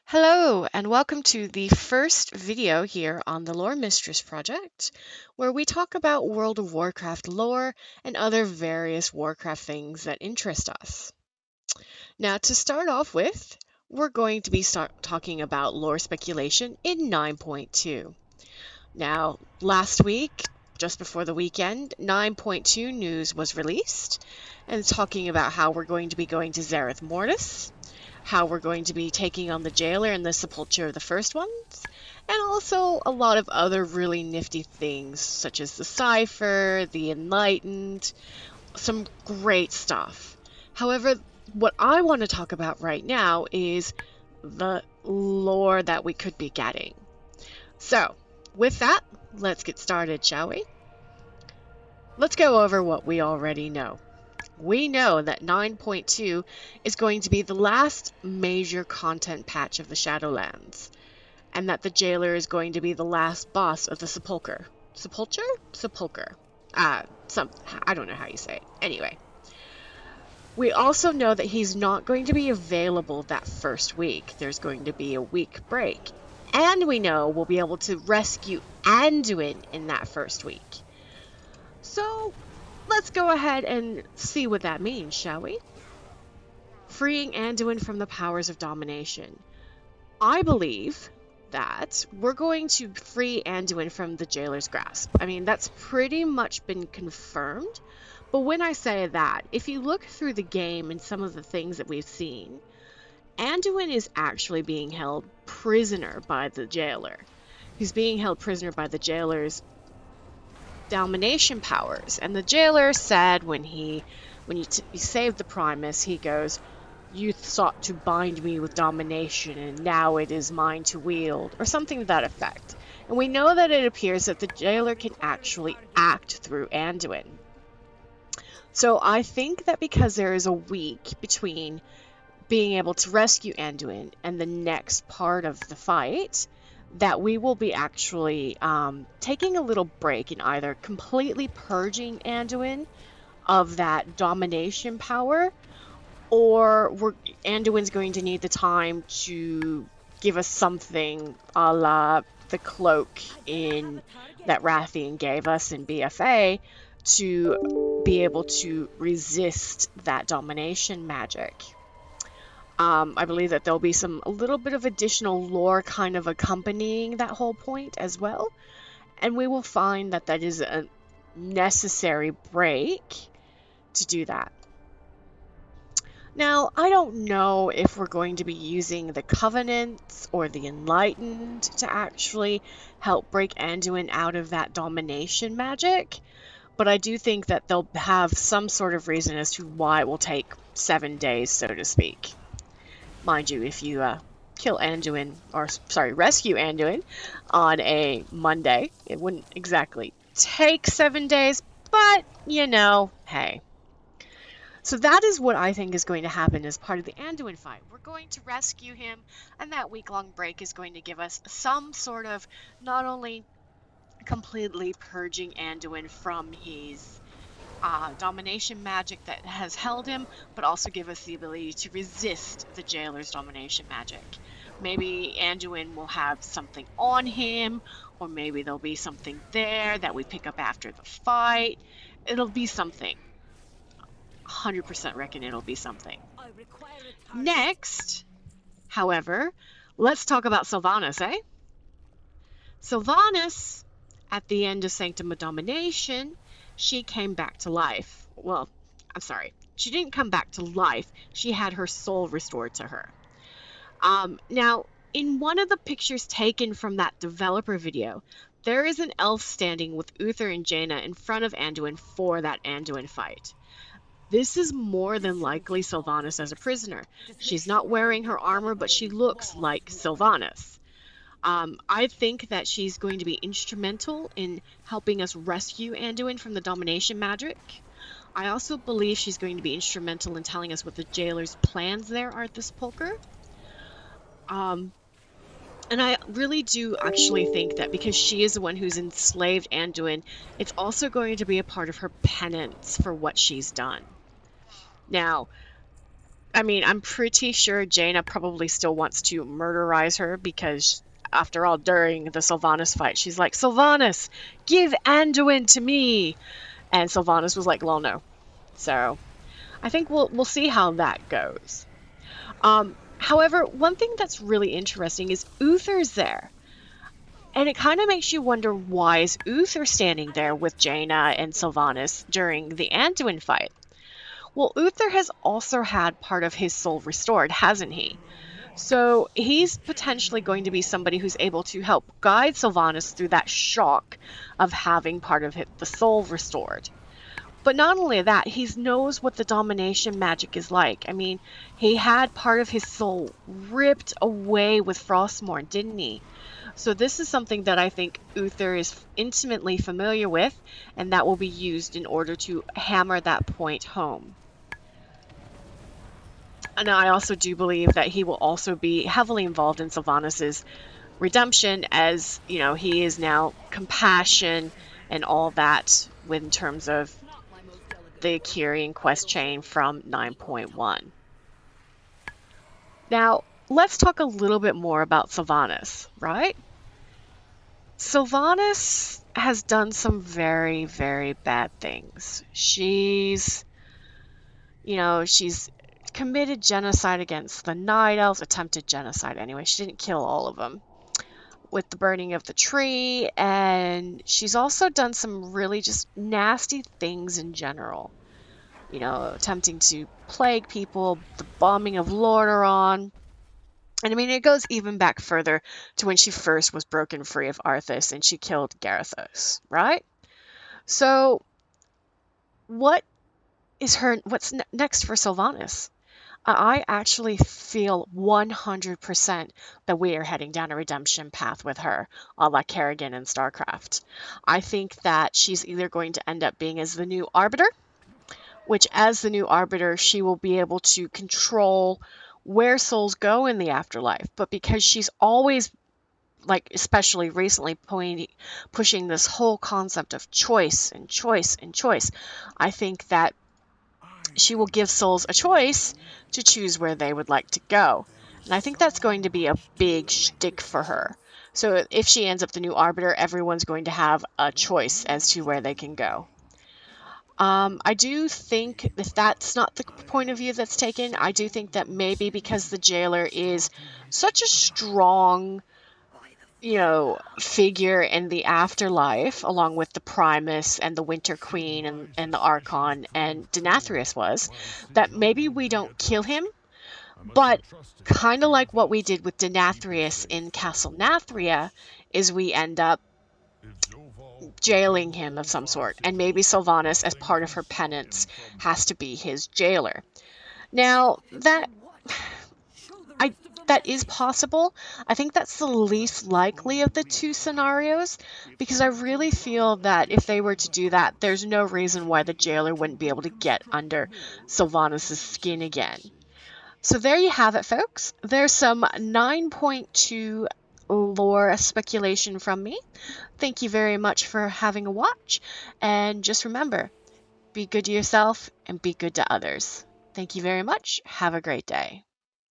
Hello, and welcome to the first video here on the Lore Mistress Project, where we talk about World of Warcraft lore and other various Warcraft things that interest us. Now, to start off with, we're going to be talking about lore speculation in 9.2. Now, last week, just before the weekend, 9.2 news was released, and it's talking about how we're going to be going to Zareth Mortis, how we're going to be taking on the Jailer and the Sepulture of the first ones, and also a lot of other really nifty things, such as the Cipher, the Enlightened, some great stuff. However, what I want to talk about right now is the lore that we could be getting. So, with that, let's get started, shall we? Let's go over what we already know. We know that 9.2 is going to be the last major content patch of the Shadowlands, and that the Jailer is going to be the last boss of the Sepulcher. Sepulcher? Sepulcher. I don't know how you say it. Anyway. We also know that he's not going to be available that first week. There's going to be a week break. And we know we'll be able to rescue Anduin in that first week. So, let's go ahead and see what that means, shall we? Freeing Anduin from the powers of domination. I believe that we're going to free Anduin from the Jailer's grasp. I mean, that's pretty much been confirmed. But when I say that, if you look through the game and some of the things that we've seen, Anduin is actually being held prisoner by the Jailer. He's being held prisoner by the Jailer's domination powers. And the Jailer said when he saved the Primus, he goes, "You sought to bind me with domination, and now it is mine to wield," or something to that effect. And we know that it appears that the Jailer can actually act through Anduin. So I think that because there is a week between being able to rescue Anduin and the next part of the fight, that we will be actually taking a little break in either completely purging Anduin of that domination power, or Anduin's going to need the time to give us something a la the cloak that Rathian gave us in BFA to be able to resist that domination magic. I believe that there'll be a little bit of additional lore kind of accompanying that whole point as well. And we will find that that is a necessary break to do that. Now, I don't know if we're going to be using the Covenants or the Enlightened to actually help break Anduin out of that domination magic, but I do think that they'll have some sort of reason as to why it will take 7 days, so to speak. Mind you, if you rescue Anduin on a Monday, it wouldn't exactly take 7 days, but, hey. So that is what I think is going to happen as part of the Anduin fight. We're going to rescue him, and that week-long break is going to give us some sort of not only completely purging Anduin from his domination magic that has held him, but also give us the ability to resist the Jailer's domination magic. Maybe Anduin will have something on him, or maybe there'll be something there that we pick up after the fight. It'll be something. 100% reckon it'll be something. Next, however, let's talk about Sylvanas, eh? Sylvanas, at the end of Sanctum of Domination, she came back to life. Well, I'm sorry. She didn't come back to life. She had her soul restored to her. Now, in one of the pictures taken from that developer video, there is an elf standing with Uther and Jaina in front of Anduin for that Anduin fight. This is more than likely Sylvanas as a prisoner. She's not wearing her armor, but she looks like Sylvanas. I think that she's going to be instrumental in helping us rescue Anduin from the domination magic. I also believe she's going to be instrumental in telling us what the Jailer's plans there are at this Sepulcher. And I really do actually think that because she is the one who's enslaved Anduin, it's also going to be a part of her penance for what she's done. Now, I mean, I'm pretty sure Jaina probably still wants to murderize her because, after all, during the Sylvanas fight, she's like, Sylvanas, give Anduin to me! And Sylvanas was like, well, no. So I think we'll see how that goes. However, one thing that's really interesting is Uther's there. And it kind of makes you wonder, why is Uther standing there with Jaina and Sylvanas during the Anduin fight? Well, Uther has also had part of his soul restored, hasn't he? So he's potentially going to be somebody who's able to help guide Sylvanas through that shock of having part of the soul restored. But not only that, he knows what the domination magic is like. I mean, he had part of his soul ripped away with Frostmourne, didn't he? So this is something that I think Uther is intimately familiar with, and that will be used in order to hammer that point home. And I also do believe that he will also be heavily involved in Sylvanas's redemption, as, you know, he is now compassion and all that in terms of the Kyrian quest chain from 9.1. Now, let's talk a little bit more about Sylvanas, right? Sylvanas has done some very, very bad things. She's committed genocide against the Night Elves, attempted genocide anyway. She didn't kill all of them with the burning of the tree, and she's also done some really just nasty things in general. You know, attempting to plague people, the bombing of Lordaeron. And I mean, it goes even back further to when she first was broken free of Arthas and she killed Garithos, right? So, what's next for Sylvanas? I actually feel 100% that we are heading down a redemption path with her, a la Kerrigan and StarCraft. I think that she's either going to end up being as the new Arbiter, which, as the new Arbiter, she will be able to control where souls go in the afterlife. But because she's always, like, especially recently, pushing this whole concept of choice and choice and choice, I think that she will give souls a choice to choose where they would like to go. And I think that's going to be a big shtick for her. So if she ends up the new Arbiter, everyone's going to have a choice as to where they can go. I do think, if that's not the point of view that's taken, I do think that maybe because the Jailer is such a strong, figure in the afterlife, along with the Primus and the Winter Queen and the Archon and Denathrius was, that maybe we don't kill him, but kind of like what we did with Denathrius in Castle Nathria, is we end up jailing him of some sort, and maybe Sylvanas, as part of her penance, has to be his jailer. Now, that is possible. I think that's the least likely of the two scenarios, because I really feel that if they were to do that, there's no reason why the jailer wouldn't be able to get under Sylvanas' skin again. So there you have it, folks. There's some 9.2 lore speculation from me. Thank you very much for having a watch, and just remember, be good to yourself and be good to others. Thank you very much. Have a great day.